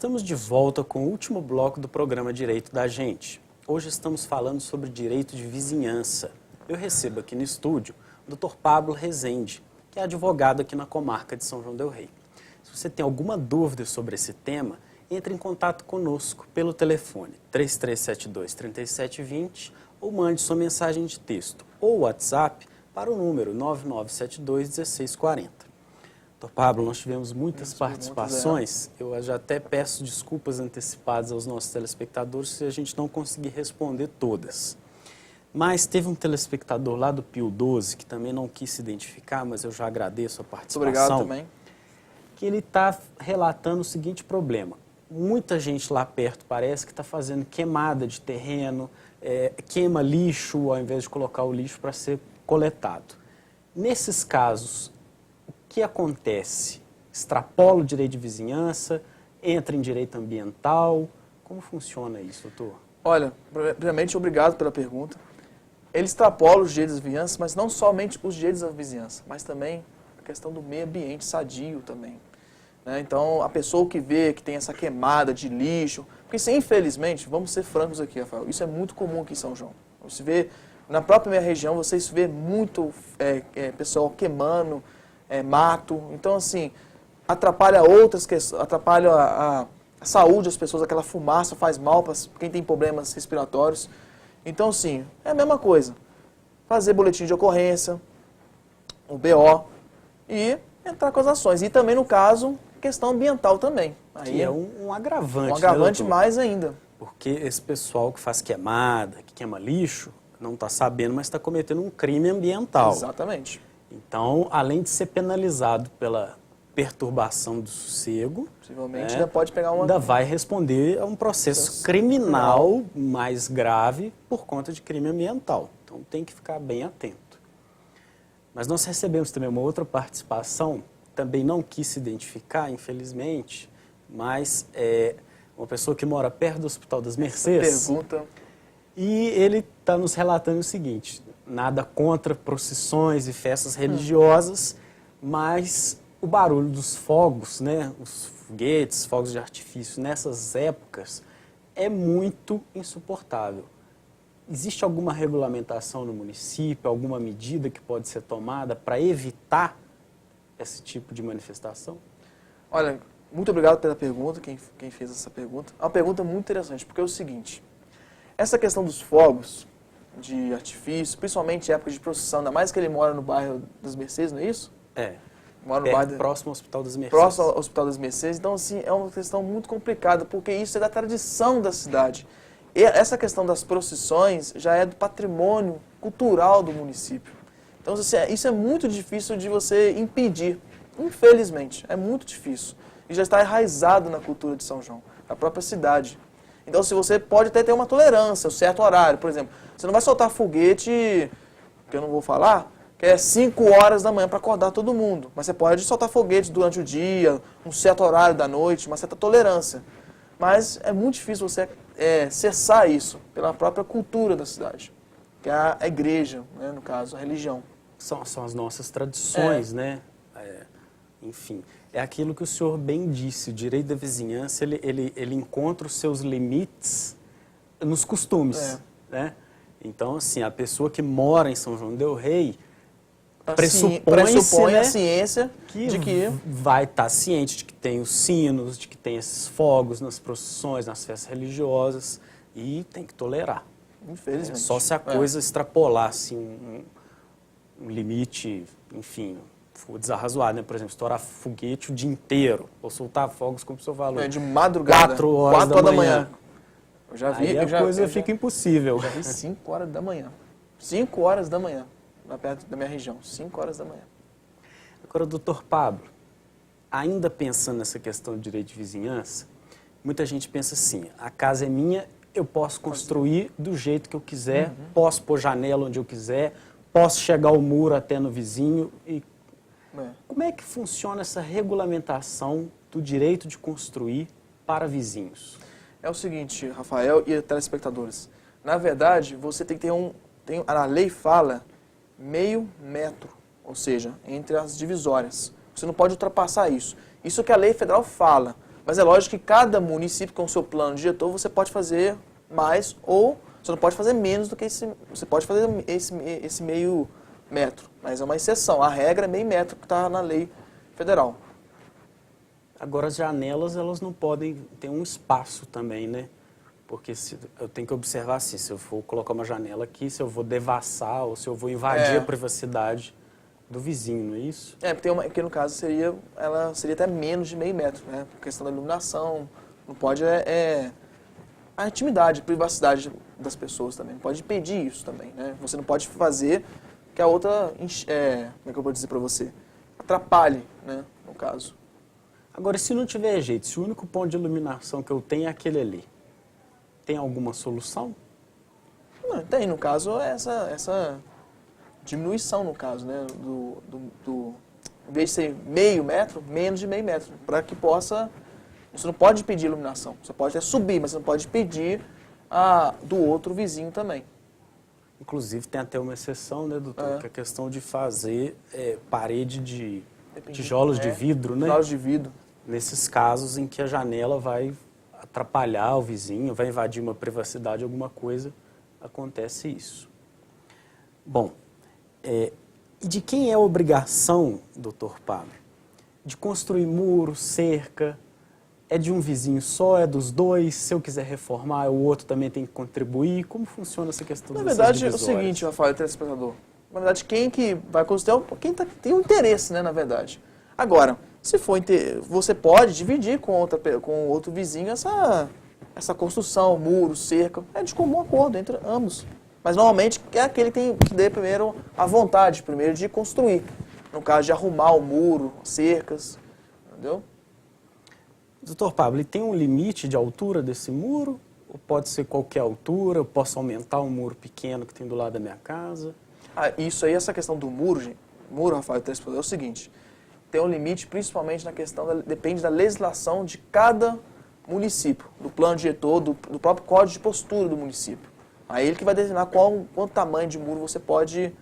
Estamos de volta com o último bloco do programa Direito da Gente. Hoje estamos falando sobre direito de vizinhança. Eu recebo aqui no estúdio o Dr. Pablo Rezende, que é advogado aqui na comarca de São João del Rei. Se você tem alguma dúvida sobre esse tema, entre em contato conosco pelo telefone 3372-3720 ou mande sua mensagem de texto ou WhatsApp para o número 9972-1640. Doutor Pablo, nós tivemos muitas participações. Eu já até peço desculpas antecipadas aos nossos telespectadores se a gente não conseguir responder todas. Mas teve um telespectador lá do Pio 12, que também não quis se identificar, mas eu já agradeço a participação. Muito obrigado também. Que ele está relatando o seguinte problema. Muita gente lá perto parece que está fazendo queimada de terreno, queima lixo ao invés de colocar o lixo para ser coletado. Nesses casos, o que acontece? Extrapola o direito de vizinhança, entra em direito ambiental? Como funciona isso, doutor? Olha, primeiramente, obrigado pela pergunta. Ele extrapola os direitos da vizinhança, mas não somente os direitos da vizinhança, mas também a questão do meio ambiente sadio também. Então, a pessoa que vê que tem essa queimada de lixo, porque isso, infelizmente, vamos ser francos aqui, Rafael, isso é muito comum aqui em São João. Você vê, na própria minha região, vocês vê muito pessoal queimando mato. Então, assim, atrapalha outras questões, atrapalha a saúde das pessoas, aquela fumaça faz mal para quem tem problemas respiratórios. Então, sim, é a mesma coisa. Fazer boletim de ocorrência, o BO e entrar com as ações. E também, no caso, questão ambiental também. Aí que é um agravante. Um agravante, né, mais ainda. Porque esse pessoal que faz queimada, que queima lixo, não está sabendo, mas está cometendo um crime ambiental. Exatamente. Então, além de ser penalizado pela perturbação do sossego, possivelmente ainda pode pegar ainda vai responder a um processo criminal mais grave por conta de crime ambiental. Então, tem que ficar bem atento. Mas nós recebemos também uma outra participação, também não quis se identificar, infelizmente, mas é uma pessoa que mora perto do Hospital das Mercês. Pergunta. E ele está nos relatando o seguinte: nada contra procissões e festas religiosas, mas o barulho dos fogos, né, os foguetes, fogos de artifício nessas épocas é muito insuportável. Existe alguma regulamentação no município, alguma medida que pode ser tomada para evitar esse tipo de manifestação? Olha, muito obrigado pela pergunta, quem fez essa pergunta. É uma pergunta muito interessante, porque é o seguinte: essa questão dos fogos de artifício, principalmente em época de procissão, ainda mais que ele mora no bairro das Mercês, não é isso? Mora no bairro próximo ao Hospital das Mercês. Próximo ao Hospital das Mercês. Então, assim, é uma questão muito complicada, porque isso é da tradição da cidade. E essa questão das procissões já é do patrimônio cultural do município. Então, assim, isso é muito difícil de você impedir. Infelizmente, é muito difícil. E já está enraizado na cultura de São João, na própria cidade. Então, se você pode até ter uma tolerância, um certo horário. Por exemplo, você não vai soltar foguete, que eu não vou falar, que é 5 horas da manhã para acordar todo mundo. Mas você pode soltar foguete durante o dia, um certo horário da noite, uma certa tolerância. Mas é muito difícil você cessar isso pela própria cultura da cidade, que é a igreja, né, no caso, a religião. São as nossas tradições, né? Enfim, é aquilo que o senhor bem disse, o direito da vizinhança, ele encontra os seus limites nos costumes, né? Então, assim, a pessoa que mora em São João del Rei pressupõe, né, a ciência de que vai estar ciente de que tem os sinos, de que tem esses fogos nas procissões, nas festas religiosas, e tem que tolerar. Infelizmente. Só se a coisa extrapolar assim, um limite, enfim, for desarrazoado, né? Por exemplo, estourar foguete o dia inteiro, ou soltar fogos, como o senhor falou. De madrugada, 4 horas da manhã. Eu já vi. Aí a coisa fica impossível. Eu já vi 5 horas da manhã. 5 horas da manhã, lá perto da minha região. 5 horas da manhã. Agora, doutor Pablo, ainda pensando nessa questão de direito de vizinhança, muita gente pensa assim: a casa é minha, eu posso construir do jeito que eu quiser, posso pôr janela onde eu quiser, posso chegar o muro até no vizinho. E como é que funciona essa regulamentação do direito de construir para vizinhos? É o seguinte, Rafael e telespectadores. Na verdade, você tem que ter a lei fala meio metro, ou seja, entre as divisórias. Você não pode ultrapassar isso. Isso que a lei federal fala. Mas é lógico que cada município, com o seu plano diretor, você pode fazer mais ou você não pode fazer menos do que esse. Você pode fazer esse meio metro, mas é uma exceção. A regra é meio metro que está na lei federal. Agora, as janelas, elas não podem ter um espaço também, né? Porque eu tenho que observar assim, se eu for colocar uma janela aqui, se eu vou devassar ou se eu vou invadir a privacidade do vizinho, não é isso? Porque no caso ela seria até menos de meio metro, né? Por questão da iluminação, não pode a intimidade, a privacidade das pessoas também, não pode impedir isso também, né? Você não pode fazer que a outra, como é que eu vou dizer para você, atrapalhe, né? No caso. Agora, se não tiver jeito, se o único ponto de iluminação que eu tenho é aquele ali, tem alguma solução? Não, tem, no caso, essa diminuição, no caso, né? Em vez de ser meio metro, menos de meio metro, para que possa... Você não pode pedir iluminação, você pode até subir, mas você não pode pedir do outro vizinho também. Inclusive, tem até uma exceção, né, doutor? Que é a questão de fazer parede de tijolos de vidro, né? Tijolos de vidro. Nesses casos em que a janela vai atrapalhar o vizinho, vai invadir uma privacidade, alguma coisa, acontece isso. Bom, e de quem é a obrigação, doutor Pablo, de construir muro, cerca? É de um vizinho só, é dos dois? Se eu quiser reformar, o outro também tem que contribuir? Como funciona essa questão? Na verdade, é o seguinte, Rafael, telespectador. Na verdade, quem que vai construir, tem um interesse, né, na verdade. Agora, se for você pode dividir com outro vizinho essa construção, muro, cerca, é de comum acordo entre ambos. Mas normalmente é aquele que dê primeiro a vontade, primeiro de construir. No caso de arrumar o muro, cercas, entendeu? Doutor Pablo, e tem um limite de altura desse muro? Ou pode ser qualquer altura? Eu posso aumentar um muro pequeno que tem do lado da minha casa? Isso aí, essa questão do muro, gente, muro, Rafael, é o seguinte, tem um limite principalmente na questão, depende da legislação de cada município, do plano diretor, do próprio código de postura do município. Aí ele que vai determinar quanto tamanho de muro você pode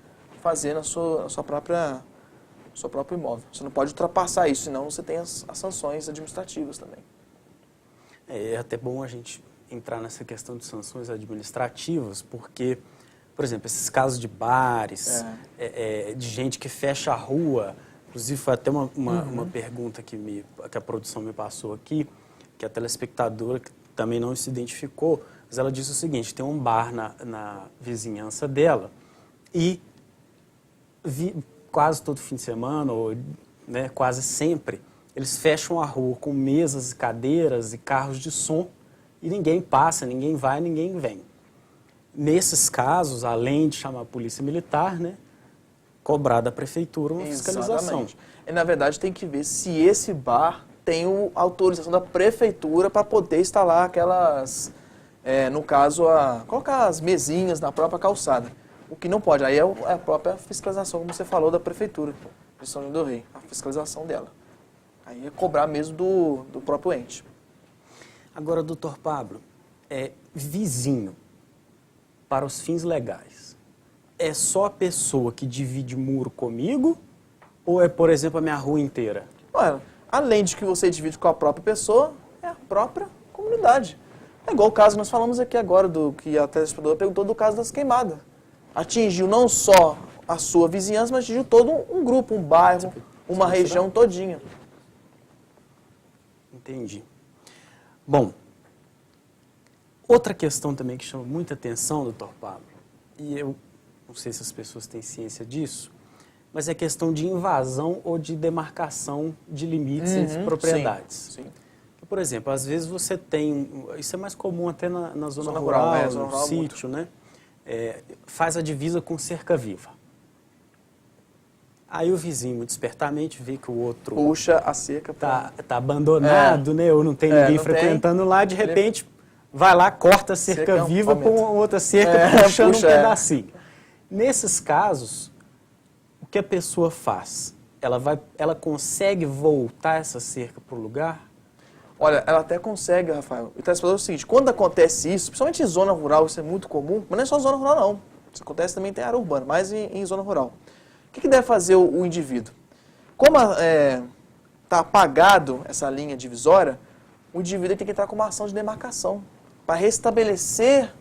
fazer na sua próprio imóvel. Você não pode ultrapassar isso, senão você tem as sanções administrativas também. É até bom a gente entrar nessa questão de sanções administrativas, porque, por exemplo, esses casos de bares, de gente que fecha a rua, inclusive foi até uma pergunta que a produção me passou aqui, que a telespectadora que também não se identificou, mas ela disse o seguinte, tem um bar na vizinhança dela e quase todo fim de semana, ou né, quase sempre, eles fecham a rua com mesas e cadeiras e carros de som e ninguém passa, ninguém vai, ninguém vem. Nesses casos, além de chamar a polícia militar, né, cobrar da prefeitura uma fiscalização. Exatamente. E, na verdade, tem que ver se esse bar tem a autorização da prefeitura para poder instalar aquelas, no caso, colocar as mesinhas na própria calçada. O que não pode, aí é a própria fiscalização, como você falou, da prefeitura de São João del Rei, a fiscalização dela. Aí é cobrar mesmo do próprio ente. Agora, doutor Pablo, vizinho, para os fins legais, é só a pessoa que divide muro comigo ou é, por exemplo, a minha rua inteira? Olha, além de que você divide com a própria pessoa, é a própria comunidade. É igual o caso que nós falamos aqui agora, do que a telespectadora perguntou do caso das queimadas. Atingiu não só a sua vizinhança, mas atingiu todo um grupo, um bairro, uma região todinha. Entendi. Bom, outra questão também que chama muita atenção, doutor Pablo, e eu não sei se as pessoas têm ciência disso, mas é questão de invasão ou de demarcação de limites entre propriedades. Sim. Por exemplo, às vezes você tem, isso é mais comum até na zona rural, no sítio, né? Faz a divisa com cerca viva. Aí o vizinho, despertamente, vê que o outro... Puxa a cerca tá abandonado, né? Ou não tem ninguém frequentando lá, de repente vai lá, corta a cerca viva com outra cerca puxando um pedacinho. Nesses casos, o que a pessoa faz? Ela consegue voltar essa cerca para o lugar? Olha, ela até consegue, Rafael. E tá explicando o seguinte, quando acontece isso, principalmente em zona rural, isso é muito comum, mas não é só zona rural não. Isso acontece também em área urbana, mas em zona rural. O que deve fazer o indivíduo? Como está apagado essa linha divisória, o indivíduo tem que entrar com uma ação de demarcação para restabelecer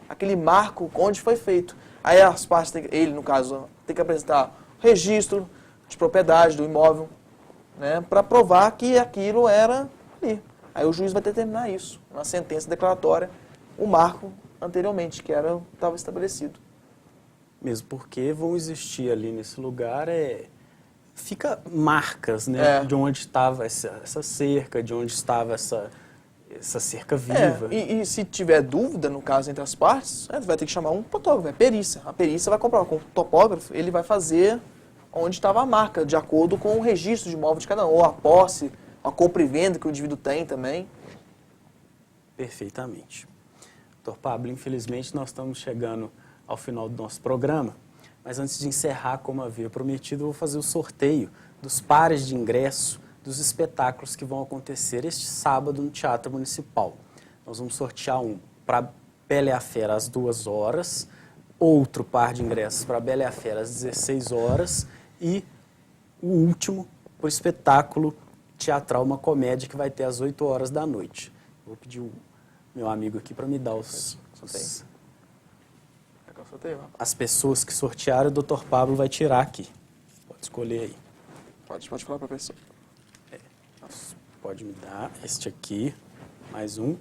aquele marco onde foi feito. Aí as partes, ele no caso, tem que apresentar registro de propriedade do imóvel, né, para provar que aquilo era ali. Aí o juiz vai determinar isso, na sentença declaratória, o marco anteriormente, que estava estabelecido. Mesmo porque vão existir ali nesse lugar, fica marcas, né, de onde estava essa cerca, de onde estava essa cerca viva. E se tiver dúvida, no caso, entre as partes, vai ter que chamar um fotógrafo, perícia. A perícia vai comprovar com o topógrafo, ele vai fazer onde estava a marca, de acordo com o registro de imóvel de cada um, ou a posse, a compra e venda que o indivíduo tem também. Perfeitamente. Dr. Pablo, infelizmente nós estamos chegando ao final do nosso programa, mas antes de encerrar, como havia prometido, eu vou fazer o sorteio dos pares de ingresso dos espetáculos que vão acontecer este sábado no Teatro Municipal. Nós vamos sortear um para Bela e a Fera às 2 horas, outro par de ingressos para Bela e a Fera às 16 horas e o último para o espetáculo teatral, uma comédia que vai ter às 8 horas da noite. Vou pedir o meu amigo aqui para me dar as pessoas que sortearam, o Dr. Pablo vai tirar aqui. Pode escolher aí. Pode falar para a pessoa. Pode me dar este aqui, mais um.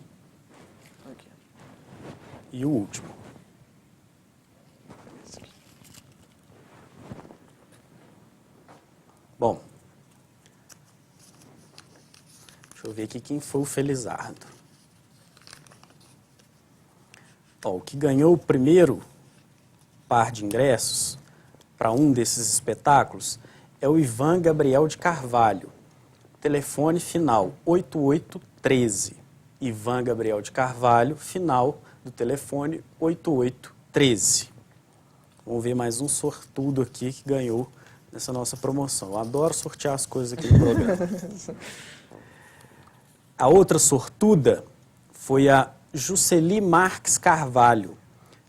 Aqui. E o último. Bom, deixa eu ver aqui quem foi o Felizardo. Ó, o que ganhou o primeiro par de ingressos para um desses espetáculos é o Ivan Gabriel de Carvalho. Telefone final 8813. Ivan Gabriel de Carvalho, final do telefone 8813. Vamos ver mais um sortudo aqui que ganhou nessa nossa promoção. Eu adoro sortear as coisas aqui no programa. A outra sortuda foi a Jusceli Marques Carvalho.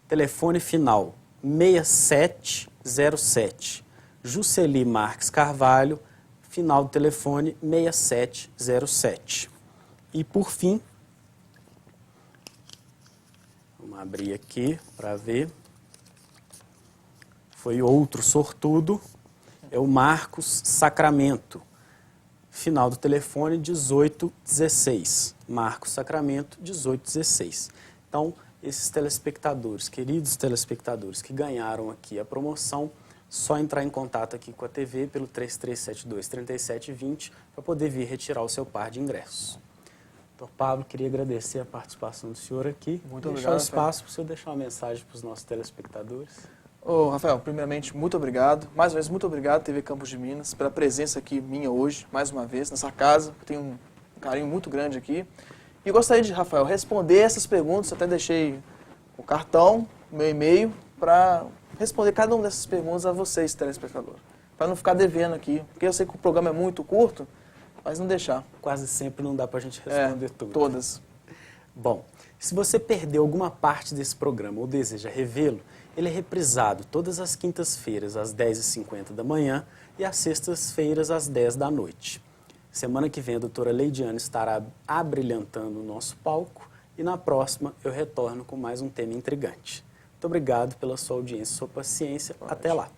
Telefone final 6707. Jusceli Marques Carvalho, final do telefone 6707. E por fim, vamos abrir aqui para ver, foi outro sortudo, é o Marcos Sacramento, final do telefone 1816. Marcos Sacramento 1816. Então, esses telespectadores, queridos telespectadores que ganharam aqui a promoção, só entrar em contato aqui com a TV pelo 3372-3720 para poder vir retirar o seu par de ingressos. Dr. Pablo, queria agradecer a participação do senhor aqui. Muito deixar obrigado, o espaço para o senhor deixar uma mensagem para os nossos telespectadores. Ô, Rafael, primeiramente, muito obrigado. Mais uma vez, muito obrigado, TV Campos de Minas, pela presença aqui minha hoje, mais uma vez, nessa casa. Eu tenho um carinho muito grande aqui. E gostaria de, Rafael, responder essas perguntas. Até deixei o cartão, o meu e-mail, para responder cada uma dessas perguntas a vocês, telespectadores. Para não ficar devendo aqui, porque eu sei que o programa é muito curto, mas não deixar. Quase sempre não dá para a gente responder tudo. Todas. Bom, se você perdeu alguma parte desse programa ou deseja revê-lo, ele é reprisado todas as quintas-feiras às 10h50 da manhã e às sextas-feiras às 10 da noite. Semana que vem a doutora Leidiane estará abrilhantando o nosso palco e na próxima eu retorno com mais um tema intrigante. Muito obrigado pela sua audiência e sua paciência. Até lá.